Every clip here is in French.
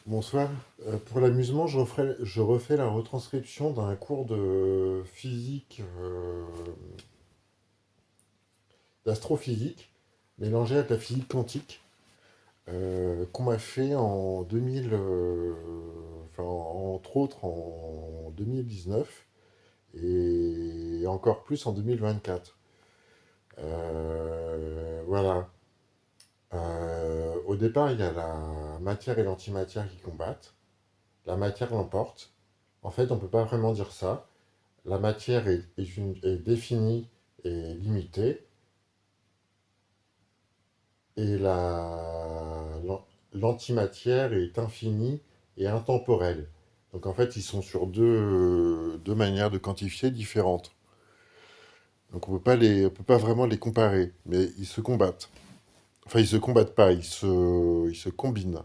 Bonsoir. Pour l'amusement, je refais la retranscription d'un cours de physique, d'astrophysique, mélangé avec la physique quantique, qu'on m'a fait en 2000, enfin, entre autres en 2019 et encore plus en 2024. Voilà. Au départ, il y a la matière et l'antimatière qui combattent. La matière l'emporte. En fait, on ne peut pas vraiment dire ça. La matière est définie et limitée, et l'antimatière est infinie et intemporelle. Donc en fait, ils sont sur deux manières de quantifier différentes. Donc on peut pas vraiment les comparer, mais ils se combattent. Enfin, ils se combattent pas, ils se combinent.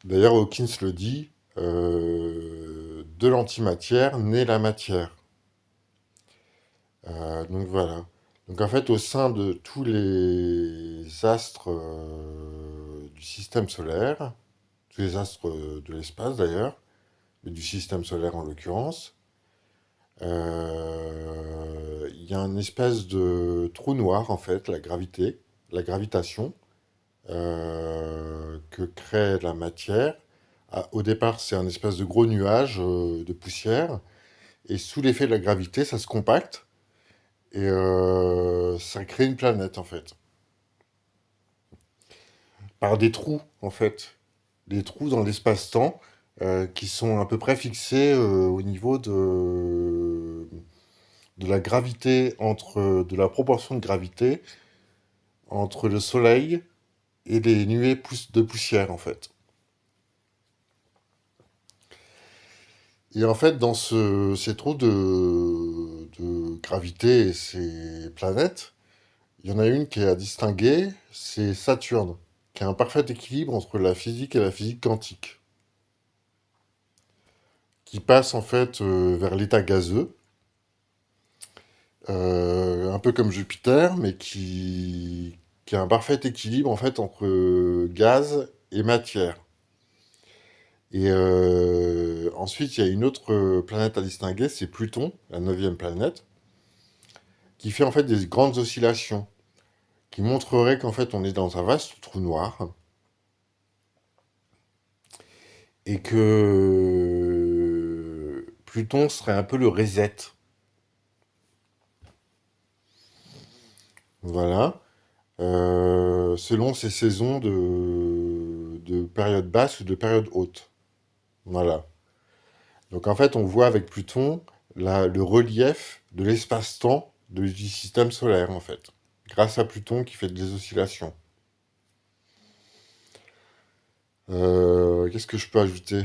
D'ailleurs, Hawkins le dit, de l'antimatière naît la matière. Donc voilà. Donc en fait, au sein de tous les astres du système solaire, tous les astres de l'espace d'ailleurs, mais du système solaire en l'occurrence, il y a une espèce de trou noir en fait, la gravité, la gravitation que crée la matière. Au départ, c'est un espèce de gros nuage de poussière, et sous l'effet de la gravité, ça se compacte. Et ça crée une planète, en fait. Par des trous, en fait. Des trous dans l'espace-temps qui sont à peu près fixés au niveau de la gravité, de la proportion de gravité entre le Soleil et les nuées de poussière, en fait. Et en fait, dans ces trous de gravité et ces planètes, il y en a une qui est à distinguer, c'est Saturne, qui a un parfait équilibre entre la physique et la physique quantique, qui passe en fait vers l'état gazeux, un peu comme Jupiter, mais qui a un parfait équilibre en fait entre gaz et matière. Et ensuite, il y a une autre planète à distinguer, c'est Pluton, la neuvième planète, qui fait en fait des grandes oscillations, qui montrerait qu'en fait on est dans un vaste trou noir, et que Pluton serait un peu le reset. Voilà. Selon ces saisons de période basse ou de période haute. Voilà. Donc en fait, on voit avec Pluton le relief de l'espace-temps du système solaire, en fait. Grâce à Pluton qui fait des oscillations. Qu'est-ce que je peux ajouter?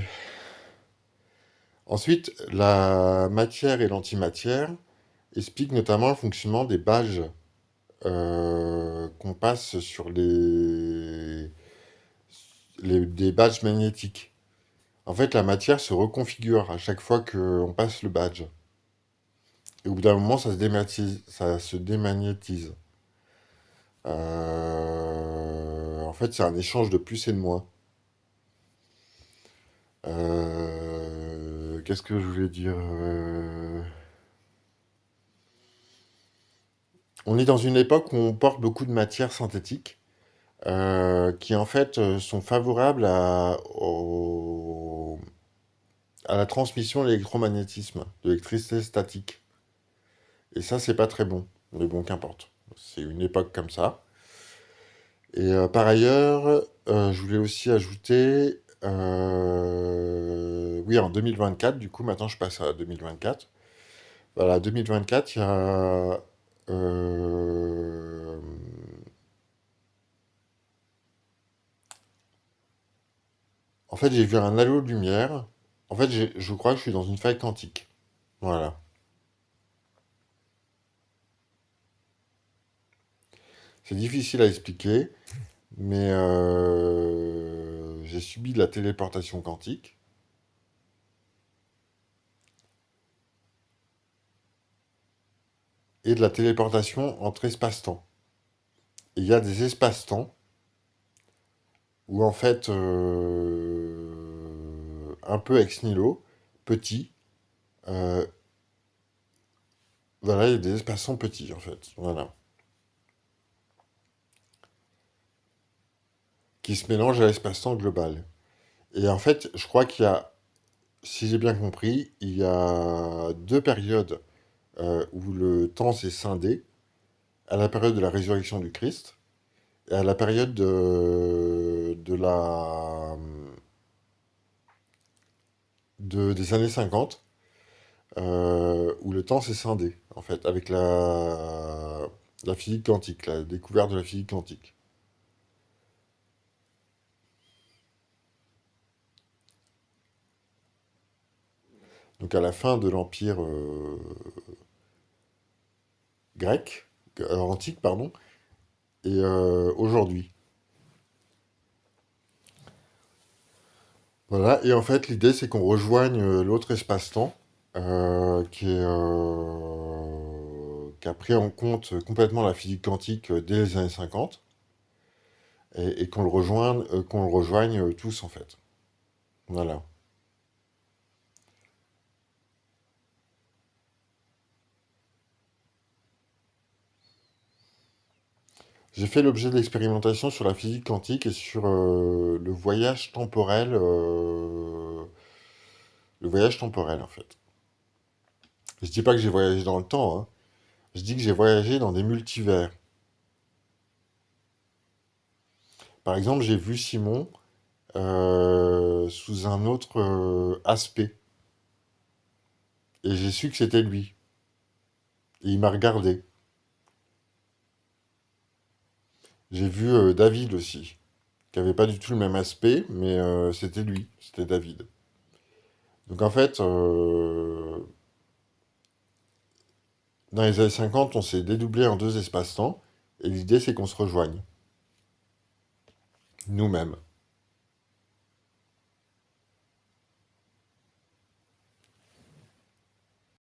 Ensuite, la matière et l'antimatière expliquent notamment le fonctionnement des badges qu'on passe sur des badges magnétiques. En fait, la matière se reconfigure à chaque fois qu'on passe le badge. Et au bout d'un moment, ça se démagnétise. En fait, c'est un échange de plus et de moins. Qu'est-ce que je voulais dire? On est dans une époque où on porte beaucoup de matières synthétiques qui en fait sont favorables à la transmission de l'électromagnétisme, de l'électricité statique. Et ça, c'est pas très bon. Mais bon, qu'importe. C'est une époque comme ça. Et par ailleurs, je voulais aussi ajouter, oui, en 2024, du coup, maintenant je passe à 2024. Voilà, 2024, il y a, euh, en fait, j'ai vu un halo de lumière. En fait, je crois que je suis dans une faille quantique. Voilà. C'est difficile à expliquer, mais j'ai subi de la téléportation quantique et de la téléportation entre espace-temps. Et il y a des espaces-temps où en fait, un peu ex nihilo, petit, euh, voilà, il y a des espaces-temps petits, en fait, voilà, qui se mélangent à l'espace-temps global. Et en fait, je crois qu'il y a, si j'ai bien compris, il y a deux périodes où le temps s'est scindé, à la période de la résurrection du Christ et à la période des années 50, où le temps s'est scindé, en fait, avec la physique quantique, la découverte de la physique quantique. Donc à la fin de l'Empire grec, antique, pardon, et aujourd'hui. Voilà, et en fait, l'idée, c'est qu'on rejoigne l'autre espace-temps, qui a pris en compte complètement la physique quantique dès les années 50, et qu'on le rejoigne tous, en fait. Voilà. J'ai fait l'objet de l'expérimentation sur la physique quantique et sur le voyage temporel, en fait. Je dis pas que j'ai voyagé dans le temps, hein. Je dis que j'ai voyagé dans des multivers. Par exemple, j'ai vu Simon sous un autre aspect. Et j'ai su que c'était lui. Et il m'a regardé. J'ai vu David aussi, qui avait pas du tout le même aspect, mais c'était lui, c'était David. Donc en fait, dans les années 50, on s'est dédoublé en deux espaces-temps, et l'idée c'est qu'on se rejoigne, nous-mêmes.